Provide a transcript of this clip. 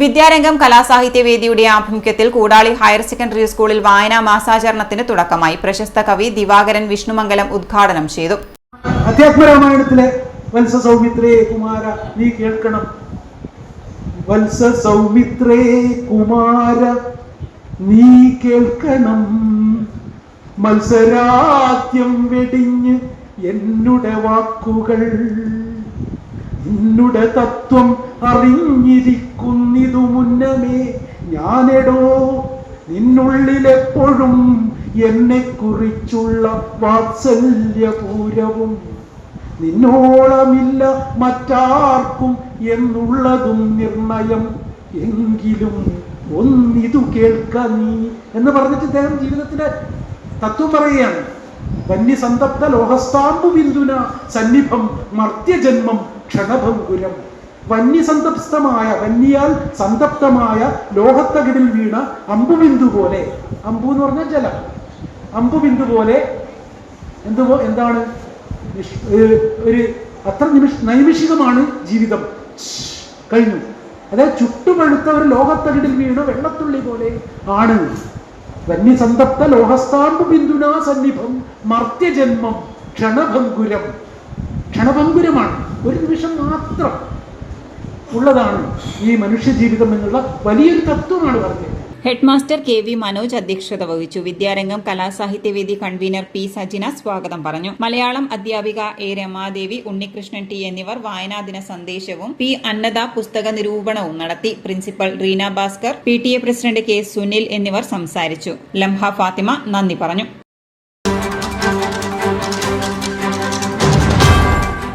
വിദ്യാരംഗം കലാസാഹിത്യവേദിയുടെ ആഭിമുഖ്യത്തിൽ Koodali higher secondary സ്കൂളിൽ വായനാ മാസാചരണത്തിന് തുടക്കമായി. പ്രശസ്ത കവി ദിവാകരൻ വിഷ്ണുമംഗലം ഉദ്ഘാടനം ചെയ്തു. അധ്യാത്മരാമായണത്തിലെ വത്സ സൗമിത്രേ കുമാര നീ കേൾക്കണം, വത്സ സൗമിത്രേ കുമാര നീ കേൾക്കണം, മത്സരാദ്യം വെടിഞ്ഞ് എന്നുടെ വാക്കുകൾ, നിന്നുടെ തത്വം അറിഞ്ഞിരിക്കുന്നിതു മുന്നമേ ഞാനെടോ, നിന്നുള്ളിലെപ്പോഴും എന്നെ കുറിച്ചുള്ള വാത്സല്യപൂരവും നിന്നോളമില്ല മറ്റാർക്കും എന്നുള്ളതും നിർണയം, എങ്കിലും ഒന്നിതു കേൾക്ക നീ എന്ന് പറഞ്ഞിട്ട് അദ്ദേഹം ജീവിതത്തിലെ തത്വം പറയുകയാണ്. വന്യസന്തപ്ത ലോഹസ്താംബു ബിന്ദുന സന്നിഭം മർത്യജന്മം ക്ഷണഭംഗുരം. വന്യസന്തപ്തമായ, വന്യാൽ സന്തപ്തമായ ലോഹത്തകിടിൽ വീണ അമ്പുബിന്ദു പോലെ, അമ്പു എന്ന് പറഞ്ഞാൽ ജലം, അമ്പുബിന്ദു പോലെ എന്താണ് ഒരു അത്ര നൈമിഷികമാണ് ജീവിതം, കഴിഞ്ഞു. അതായത് ചുട്ടുപഴുത്ത ഒരു ലോഹത്തകിടിൽ വീണ വെള്ളത്തുള്ളി പോലെ ആണ്. വന്യസന്തപ്ത ലോഹസ്താംബു ബിന്ദുനാ സന്നിഭം മർത്യജന്മം ക്ഷണഭംഗുരം. ക്ഷണഭംഗുരമാണ്, ഒരു നിമിഷം മാത്രം ഉള്ളതാണ് ഈ മനുഷ്യ ജീവിതം എന്നുള്ള വലിയൊരു തത്വമാണ് പറഞ്ഞത്. ഹെഡ്മാസ്റ്റർ കെ.വി. മനോജ് അധ്യക്ഷത വഹിച്ചു. വിദ്യാരംഗം കലാസാഹിത്യവേദി കൺവീനർ പി. സജിന സ്വാഗതം പറഞ്ഞു. മലയാളം അധ്യാപിക എ. രമാദേവി, ഉണ്ണികൃഷ്ണൻ ടി എന്നിവർ വായനാദിന സന്ദേശവും പി. അന്നദ പുസ്തക നിരൂപണവും നടത്തി. Principal Reena Bhaskar, PTA president K. Sunil എന്നിവർ സംസാരിച്ചു. ലംഹ ഫാത്തിമ നന്ദി പറഞ്ഞു.